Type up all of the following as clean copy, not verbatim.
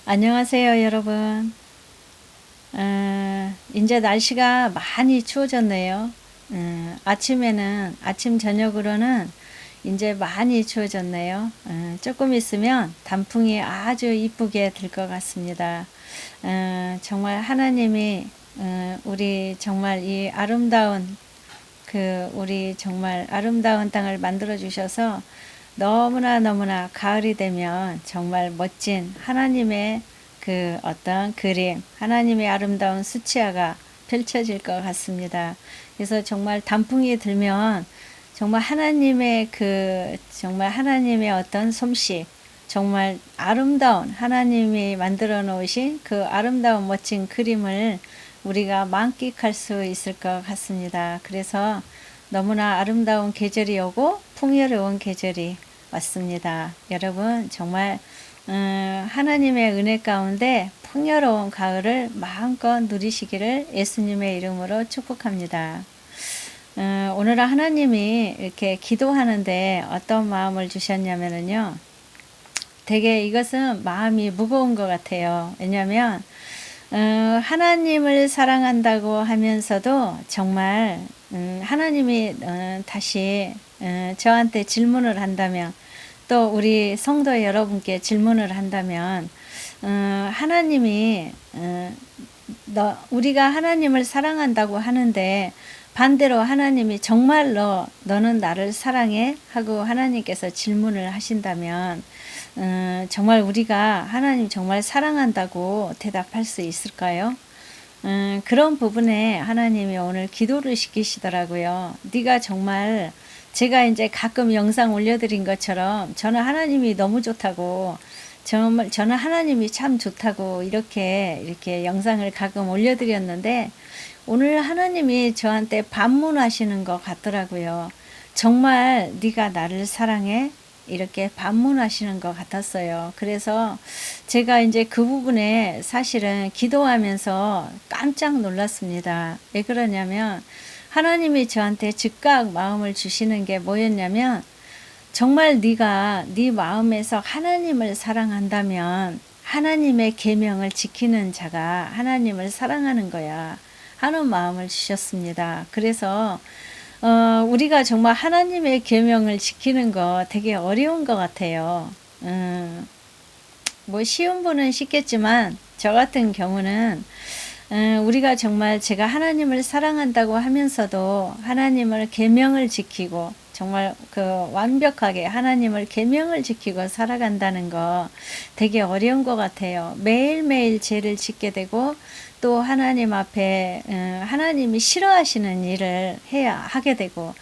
안녕하세요, 여러분. 이제 날씨가 많이 추워졌네요. 아침, 저녁으로는 이제 많이 추워졌네요. 조금 있으면 단풍이 아주 이쁘게 들 것 같습니다. 정말 하나님이 우리 정말 이 아름다운 우리 정말 아름다운 땅을 만들어 주셔서 너무나 가을이 되면 정말 멋진 하나님의 어떤 그림, 하나님의 아름다운 수치화가 펼쳐질 것 같습니다. 그래서 정말 단풍이 들면 정말 하나님의 어떤 솜씨, 정말 아름다운 하나님이 만들어 놓으신 그 아름다운 멋진 그림을 우리가 만끽할 수 있을 것 같습니다. 그래서 너무나 아름다운 계절이 오고 풍요로운 계절이 왔습니다. 여러분 정말 하나님의 은혜 가운데 풍요로운 가을을 마음껏 누리시기를 예수님의 이름으로 축복합니다. 오늘은 하나님이 이렇게 기도하는데 어떤 마음을 주셨냐면요. 되게 이것은 마음이 무거운 것 같아요. 왜냐하면 하나님을 사랑한다고 하면서도 정말 하나님이 다시 저한테 질문을 한다면, 또 우리 성도 여러분께 질문을 한다면, 하나님이 우리가 하나님을 사랑한다고 하는데 반대로 하나님이 정말로 너는 나를 사랑해? 하고 하나님께서 질문을 하신다면 정말 우리가 하나님 정말 사랑한다고 대답할 수 있을까요? 그런 부분에 하나님이 오늘 기도를 시키시더라고요. 네가 정말, 제가 이제 가끔 영상 올려드린 것처럼 저는 하나님이 너무 좋다고, 정말 저는 하나님이 참 좋다고 이렇게 영상을 가끔 올려드렸는데, 오늘 하나님이 저한테 반문하시는 것 같더라고요. 정말 네가 나를 사랑해? 이렇게 반문하시는 것 같았어요. 그래서 제가 이제 그 부분에 사실은 기도하면서 깜짝 놀랐습니다. 왜 그러냐면 하나님이 저한테 즉각 마음을 주시는 게 뭐였냐면, 정말 네가 네 마음에서 하나님을 사랑한다면 하나님의 계명을 지키는 자가 하나님을 사랑하는 거야 하는 마음을 주셨습니다. 그래서 우리가 정말 하나님의 계명을 지키는 거 되게 어려운 것 같아요. 뭐 쉬운 분은 쉽겠지만 저 같은 경우는 우리가 정말, 제가 하나님을 사랑한다고 하면서도 하나님을 계명을 지키고 정말 완벽하게 하나님을 계명을 지키고 살아간다는 거 되게 어려운 것 같아요. 매일매일 죄를 짓게 되고, 또 하나님 앞에 하나님이 싫어하시는 일을 하게 되고,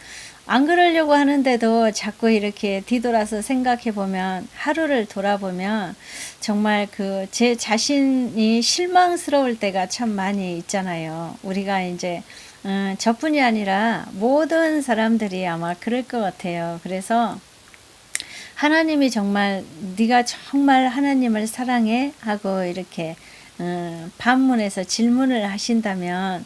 안 그러려고 하는데도 자꾸 이렇게 뒤돌아서 생각해 보면, 하루를 돌아보면 정말 제 자신이 실망스러울 때가 참 많이 있잖아요. 우리가 이제 저뿐이 아니라 모든 사람들이 아마 그럴 것 같아요. 그래서 하나님이 정말 네가 정말 하나님을 사랑해? 하고 이렇게 반문해서 질문을 하신다면,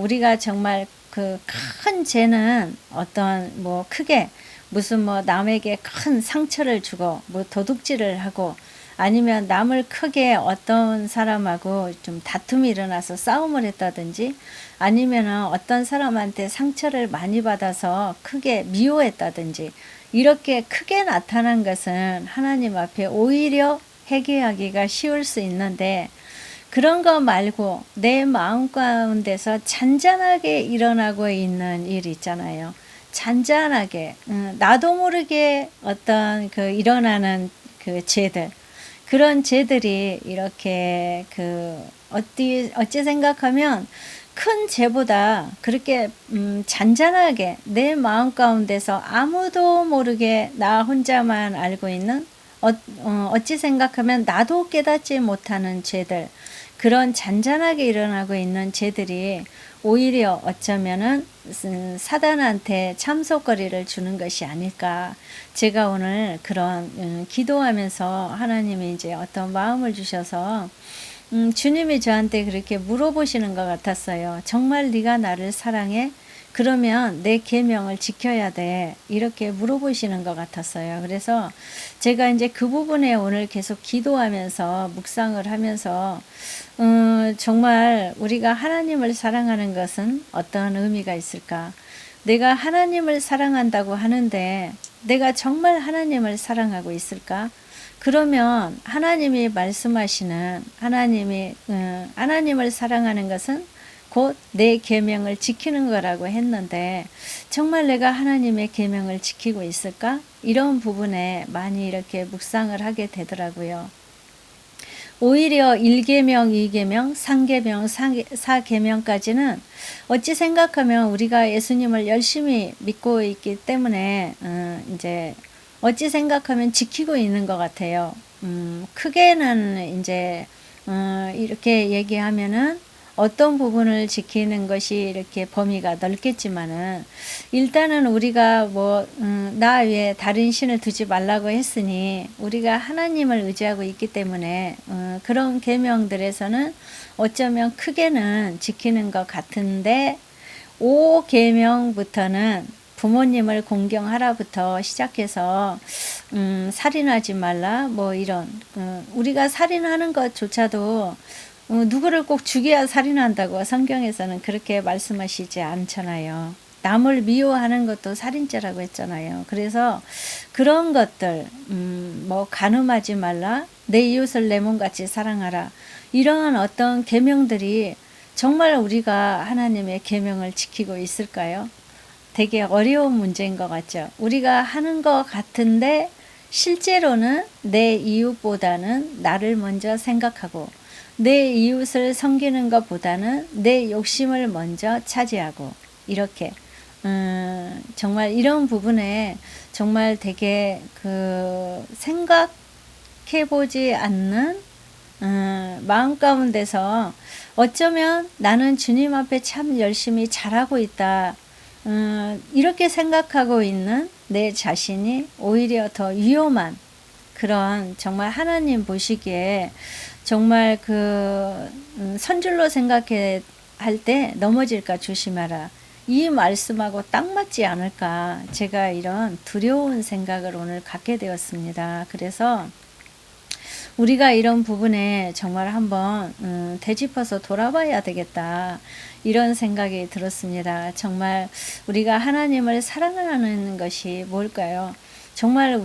우리가 정말 큰 죄는 어떤 뭐 크게 무슨 뭐 남에게 큰 상처를 주고 뭐 도둑질을 하고, 아니면 남을 크게 어떤 사람하고 좀 다툼이 일어나서 싸움을 했다든지, 아니면 어떤 사람한테 상처를 많이 받아서 크게 미워했다든지, 이렇게 크게 나타난 것은 하나님 앞에 오히려 회개하기가 쉬울 수 있는데, 그런 거 말고 내 마음 가운데서 잔잔하게 일어나고 있는 일 있잖아요. 잔잔하게 나도 모르게 어떤 일어나는 죄들, 그런 죄들이 이렇게 어찌 생각하면 큰 죄보다 그렇게 잔잔하게 내 마음 가운데서 아무도 모르게 나 혼자만 알고 있는, 어찌 생각하면 나도 깨닫지 못하는 죄들, 그런 잔잔하게 일어나고 있는 죄들이 오히려 어쩌면은 사단한테 참속거리를 주는 것이 아닐까. 제가 오늘 그런 기도하면서 하나님이 이제 어떤 마음을 주셔서 주님이 저한테 그렇게 물어보시는 것 같았어요. 정말 네가 나를 사랑해? 그러면 내 계명을 지켜야 돼. 이렇게 물어보시는 것 같았어요. 그래서 제가 이제 그 부분에 오늘 계속 기도하면서 묵상을 하면서 정말 우리가 하나님을 사랑하는 것은 어떤 의미가 있을까? 내가 하나님을 사랑한다고 하는데 내가 정말 하나님을 사랑하고 있을까? 그러면 하나님이 말씀하시는 하나님을 사랑하는 것은 곧 내 계명을 지키는 거라고 했는데 정말 내가 하나님의 계명을 지키고 있을까? 이런 부분에 많이 이렇게 묵상을 하게 되더라고요. 오히려 1계명, 2계명, 3계명, 4계명까지는 어찌 생각하면 우리가 예수님을 열심히 믿고 있기 때문에 이제 어찌 생각하면 지키고 있는 것 같아요. 크게는 이제 이렇게 얘기하면은 어떤 부분을 지키는 것이 이렇게 범위가 넓겠지만은 일단은 우리가 나 외에 다른 신을 두지 말라고 했으니 우리가 하나님을 의지하고 있기 때문에 그런 계명들에서는 어쩌면 크게는 지키는 것 같은데 5계명부터는 부모님을 공경하라부터 시작해서 살인하지 말라 이런 우리가 살인하는 것조차도 누구를 꼭 죽여야 살인한다고 성경에서는 그렇게 말씀하시지 않잖아요. 남을 미워하는 것도 살인죄라고 했잖아요. 그래서 그런 것들 간음하지 말라, 내 이웃을 내 몸같이 사랑하라, 이런 어떤 계명들이 정말 우리가 하나님의 계명을 지키고 있을까요? 되게 어려운 문제인 것 같죠. 우리가 하는 것 같은데 실제로는 내 이웃보다는 나를 먼저 생각하고 내 이웃을 섬기는 것보다는 내 욕심을 먼저 차지하고 이렇게 정말 이런 부분에 정말 되게 생각해보지 않는 마음 가운데서 어쩌면 나는 주님 앞에 참 열심히 잘하고 있다, 이렇게 생각하고 있는 내 자신이 오히려 더 위험한 그런 정말 하나님 보시기에 정말 선줄로 생각해 할 때 넘어질까 조심하라, 이 말씀하고 딱 맞지 않을까, 제가 이런 두려운 생각을 오늘 갖게 되었습니다. 그래서 우리가 이런 부분에 정말 한번 되짚어서 돌아봐야 되겠다, 이런 생각이 들었습니다. 정말 우리가 하나님을 사랑하는 것이 뭘까요? 정말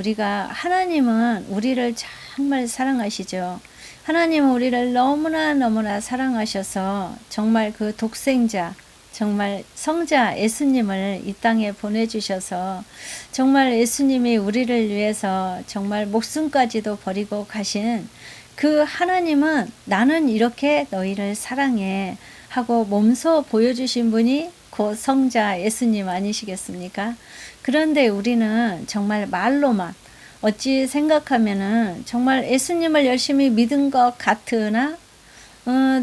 하나님은 우리를 정말 사랑하시죠. 하나님은 우리를 너무나 사랑하셔서 정말 그 독생자, 정말 성자 예수님을 이 땅에 보내주셔서 정말 예수님이 우리를 위해서 정말 목숨까지도 버리고 가신 그 하나님은 나는 이렇게 너희를 사랑해 하고 몸소 보여주신 분이 곧 성자 예수님 아니시겠습니까? 그런데 우리는 정말 말로만 어찌 생각하면은 정말 예수님을 열심히 믿은 것 같으나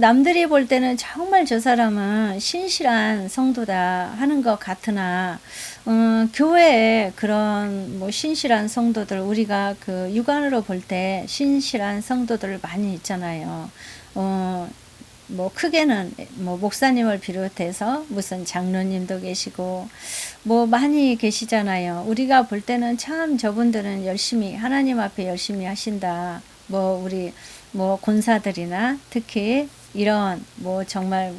남들이 볼 때는 정말 저 사람은 신실한 성도다 하는 것 같으나 교회에 그런 신실한 성도들, 우리가 육안으로 볼 때 신실한 성도들 많이 있잖아요. 크게는 목사님을 비롯해서 무슨 장로님도 계시고 많이 계시잖아요. 우리가 볼 때는 참 저분들은 열심히 하나님 앞에 열심히 하신다. 우리 권사들이나 특히 이런 정말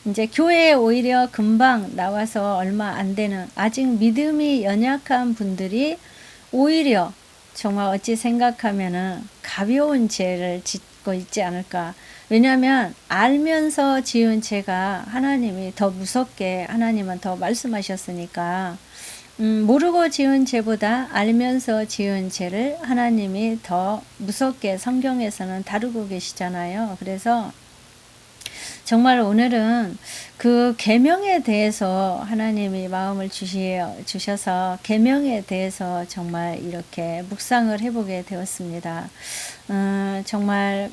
이제 교회에 오히려 금방 나와서 얼마 안 되는 아직 믿음이 연약한 분들이 오히려 정말 어찌 생각하면은 가벼운 죄를 짓고 있지 않을까. 왜냐하면 알면서 지은 죄가 하나님이 더 무섭게, 하나님은 더 말씀하셨으니까 모르고 지은 죄보다 알면서 지은 죄를 하나님이 더 무섭게 성경에서는 다루고 계시잖아요. 그래서 정말 오늘은 그 계명에 대해서 하나님이 마음을 주셔서 계명에 대해서 정말 이렇게 묵상을 해보게 되었습니다. 정말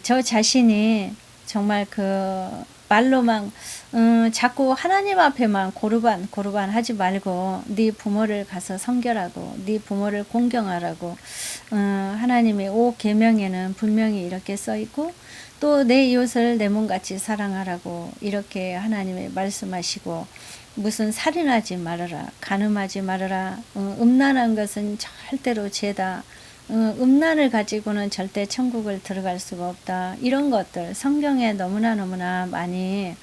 저 자신이 정말 말로만 자꾸 하나님 앞에만 고르반 하지 말고 네 부모를 가서 섬겨라고, 네 부모를 공경하라고. 하나님의 5계명에는 분명히 이렇게 써 있고, 또 내 이웃을 내 몸같이 사랑하라고 이렇게 하나님이 말씀하시고, 무슨 살인하지 말아라, 간음하지 말아라, 음란한 것은 절대로 죄다, 음란을 가지고는 절대 천국을 들어갈 수가 없다. 이런 것들 성경에 너무나 많이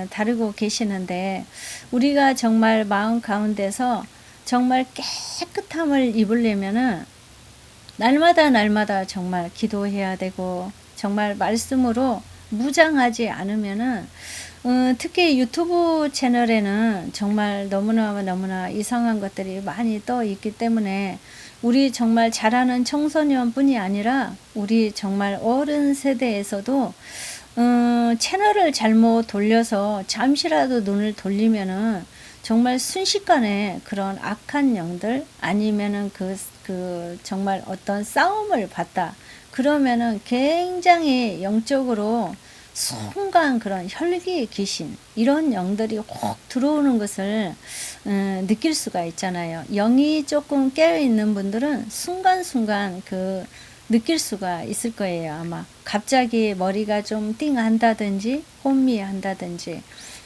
다루고 계시는데, 우리가 정말 마음 가운데서 정말 깨끗함을 입으려면은 날마다 정말 기도해야 되고, 정말 말씀으로 무장하지 않으면은 특히 유튜브 채널에는 정말 너무나 이상한 것들이 많이 떠 있기 때문에, 우리 정말 잘하는 청소년 뿐이 아니라 우리 정말 어른 세대에서도 채널을 잘못 돌려서 잠시라도 눈을 돌리면은 정말 순식간에 그런 악한 영들, 아니면은 정말 어떤 싸움을 봤다 그러면은 굉장히 영적으로 순간 그런 혈기 귀신, 이런 영들이 확 들어오는 것을 느낄 수가 있잖아요. 영이 조금 깨어 있는 분들은 순간순간 느낄 수가 있을 거예요. 아마 갑자기 머리가 좀 띵 한다든지 혼미한다든지,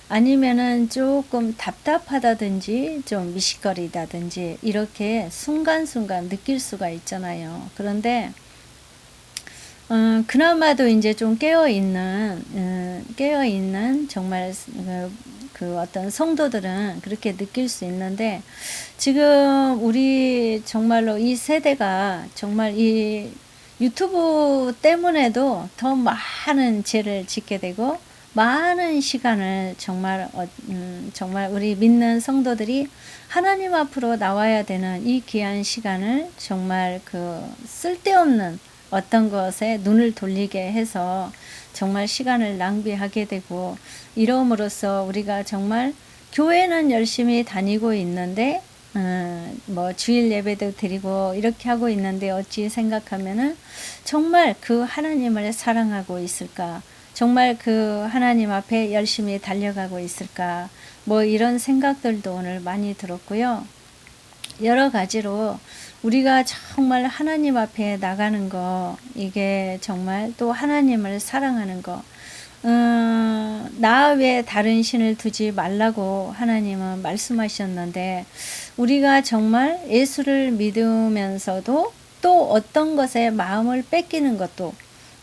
아니면은 조금 답답하다든지 좀 미식거리다든지, 이렇게 순간순간 느낄 수가 있잖아요. 그런데 그나마도 이제 좀 깨어있는 정말 어떤 성도들은 그렇게 느낄 수 있는데, 지금 우리 정말로 이 세대가 정말 이 유튜브 때문에도 더 많은 죄를 짓게 되고, 많은 시간을 정말 우리 믿는 성도들이 하나님 앞으로 나와야 되는 이 귀한 시간을 정말 쓸데없는 어떤 것에 눈을 돌리게 해서 정말 시간을 낭비하게 되고, 이러므로써 우리가 정말 교회는 열심히 다니고 있는데, 뭐 주일 예배도 드리고 이렇게 하고 있는데, 어찌 생각하면은 정말 그 하나님을 사랑하고 있을까? 정말 그 하나님 앞에 열심히 달려가고 있을까? 뭐 이런 생각들도 오늘 많이 들었고요. 여러 가지로 우리가 정말 하나님 앞에 나가는 거, 이게 정말 또 하나님을 사랑하는 거, 나 외에 다른 신을 두지 말라고 하나님은 말씀하셨는데, 우리가 정말 예수를 믿으면서도 또 어떤 것에 마음을 뺏기는 것도,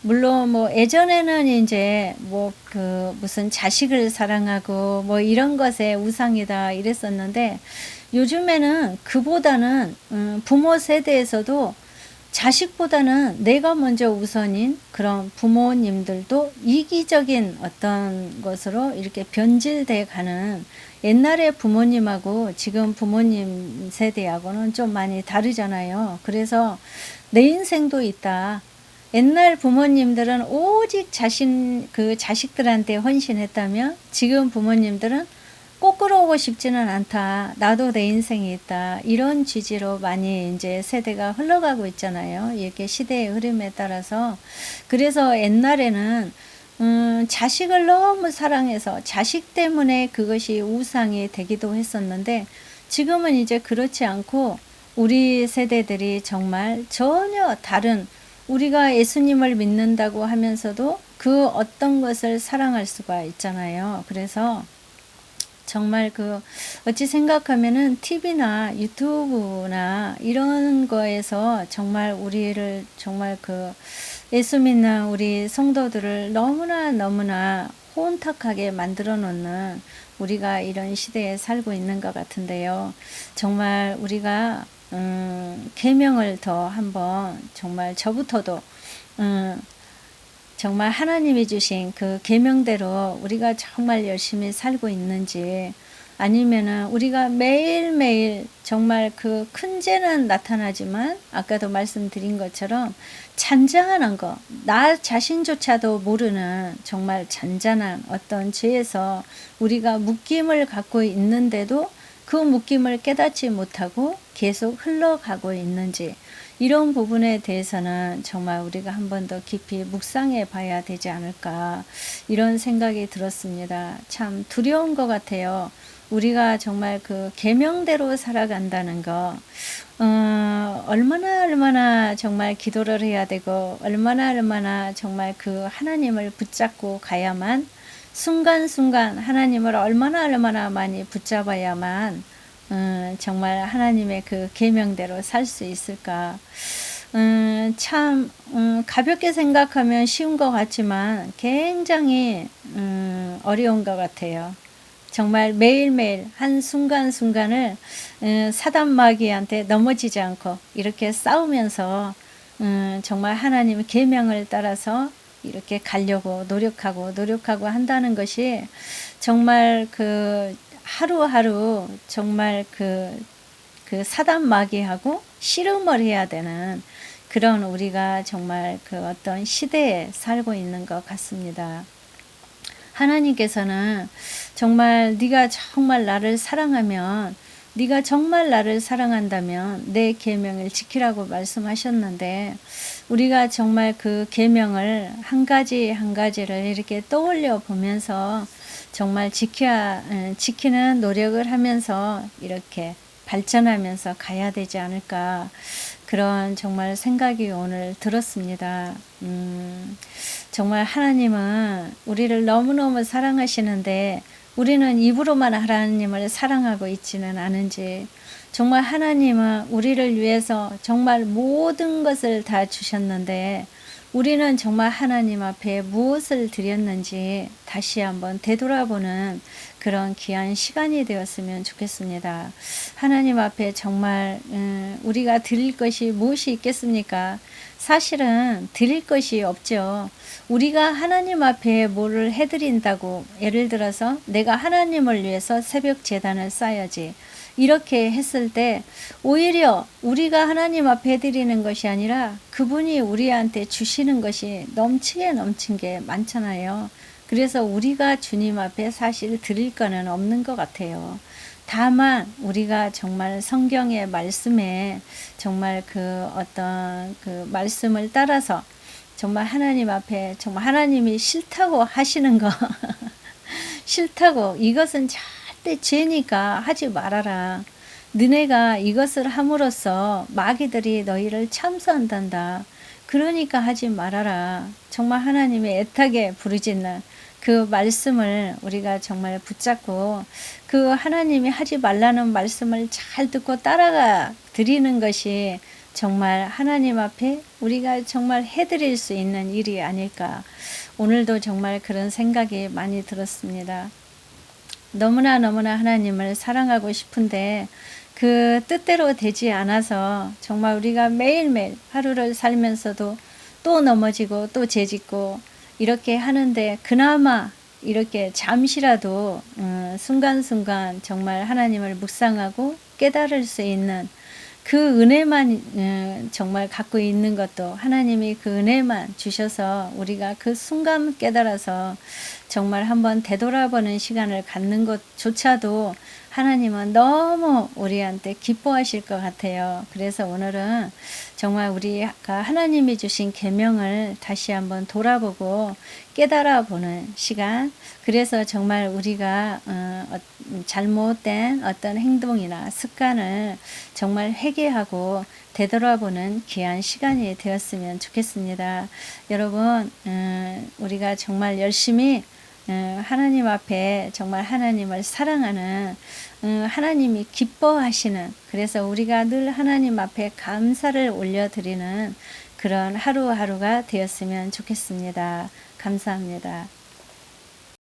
물론 뭐 예전에는 이제 무슨 자식을 사랑하고 뭐 이런 것에 우상이다 이랬었는데, 요즘에는 그보다는 부모 세대에서도 자식보다는 내가 먼저 우선인 그런 부모님들도 이기적인 어떤 것으로 이렇게 변질돼 가는, 옛날의 부모님하고 지금 부모님 세대하고는 좀 많이 다르잖아요. 그래서 내 인생도 있다. 옛날 부모님들은 오직 자식들한테 헌신했다면, 지금 부모님들은 꼭 끌어오고 싶지는 않다. 나도 내 인생이 있다. 이런 취지로 많이 이제 세대가 흘러가고 있잖아요. 이렇게 시대의 흐름에 따라서. 그래서 옛날에는 자식을 너무 사랑해서 자식 때문에 그것이 우상이 되기도 했었는데, 지금은 이제 그렇지 않고 우리 세대들이 정말 전혀 다른, 우리가 예수님을 믿는다고 하면서도 그 어떤 것을 사랑할 수가 있잖아요. 그래서 정말 어찌 생각하면은 TV나 유튜브나 이런 거에서 정말 우리를 정말 예수 믿는 우리 성도들을 너무나 혼탁하게 만들어 놓는, 우리가 이런 시대에 살고 있는 것 같은데요. 정말 우리가 계명을 더 한번, 정말 저부터도 정말 하나님이 주신 그 계명대로 우리가 정말 열심히 살고 있는지, 아니면은 우리가 매일매일 정말 큰 죄는 나타나지만, 아까도 말씀드린 것처럼 잔잔한 거, 나 자신조차도 모르는 정말 잔잔한 어떤 죄에서 우리가 묶임을 갖고 있는데도 그 묶임을 깨닫지 못하고 계속 흘러가고 있는지, 이런 부분에 대해서는 정말 우리가 한 번 더 깊이 묵상해 봐야 되지 않을까 이런 생각이 들었습니다. 참 두려운 것 같아요. 우리가 정말 그 계명대로 살아간다는 거 얼마나 정말 기도를 해야 되고 얼마나 정말 그 하나님을 붙잡고 가야만 순간순간 하나님을 얼마나 많이 붙잡아야만 정말 하나님의 그 계명대로 살 수 있을까. 참 가볍게 생각하면 쉬운 것 같지만 굉장히 어려운 것 같아요. 정말 매일매일 한 순간순간을 사단 마귀한테 넘어지지 않고 이렇게 싸우면서 정말 하나님의 계명을 따라서 이렇게 가려고 노력하고 한다는 것이 정말 그 하루하루 정말 그 사단 마귀하고 씨름을 해야 되는 그런 우리가 정말 그 어떤 시대에 살고 있는 것 같습니다. 하나님께서는 정말 네가 정말 나를 사랑하면 네가 정말 나를 사랑한다면 내 계명을 지키라고 말씀하셨는데 우리가 정말 그 계명을 한 가지 한 가지를 이렇게 떠올려 보면서 정말 지키는 노력을 하면서 이렇게 발전하면서 가야 되지 않을까 그런 정말 생각이 오늘 들었습니다. 정말 하나님은 우리를 너무너무 사랑하시는데 우리는 입으로만 하나님을 사랑하고 있지는 않은지 정말 하나님은 우리를 위해서 정말 모든 것을 다 주셨는데 우리는 정말 하나님 앞에 무엇을 드렸는지 다시 한번 되돌아보는 그런 귀한 시간이 되었으면 좋겠습니다. 하나님 앞에 정말 우리가 드릴 것이 무엇이 있겠습니까? 사실은 드릴 것이 없죠. 우리가 하나님 앞에 뭐를 해드린다고 예를 들어서 내가 하나님을 위해서 새벽 제단을 쌓아야지 이렇게 했을 때 오히려 우리가 하나님 앞에 해드리는 것이 아니라 그분이 우리한테 주시는 것이 넘친 게 많잖아요. 그래서 우리가 주님 앞에 사실 드릴 거는 없는 것 같아요. 다만 우리가 정말 성경의 말씀에 정말 그 어떤 그 말씀을 따라서 정말 하나님 앞에 정말 하나님이 싫다고 하시는 거 싫다고 이것은 절대 죄니까 하지 말아라. 너네가 이것을 함으로써 마귀들이 너희를 참수한단다. 그러니까 하지 말아라. 정말 하나님의 애타게 부르짖는 그 말씀을 우리가 정말 붙잡고 그 하나님이 하지 말라는 말씀을 잘 듣고 따라가 드리는 것이 정말 하나님 앞에 우리가 정말 해드릴 수 있는 일이 아닐까. 오늘도 정말 그런 생각이 많이 들었습니다. 너무나 하나님을 사랑하고 싶은데 그 뜻대로 되지 않아서 정말 우리가 매일매일 하루를 살면서도 또 넘어지고 또 죄짓고 이렇게 하는데 그나마 이렇게 잠시라도 순간순간 정말 하나님을 묵상하고 깨달을 수 있는 그 은혜만 정말 갖고 있는 것도 하나님이 그 은혜만 주셔서 우리가 그 순간 깨달아서 정말 한번 되돌아보는 시간을 갖는 것조차도 하나님은 너무 우리한테 기뻐하실 것 같아요. 그래서 오늘은 정말 우리가 하나님이 주신 계명을 다시 한번 돌아보고 깨달아 보는 시간. 그래서 정말 우리가 잘못된 어떤 행동이나 습관을 정말 회개하고 되돌아보는 귀한 시간이 되었으면 좋겠습니다. 여러분 우리가 정말 열심히 하나님 앞에 정말 하나님을 사랑하는 하나님이 기뻐하시는 그래서 우리가 늘 하나님 앞에 감사를 올려드리는 그런 하루하루가 되었으면 좋겠습니다. 감사합니다.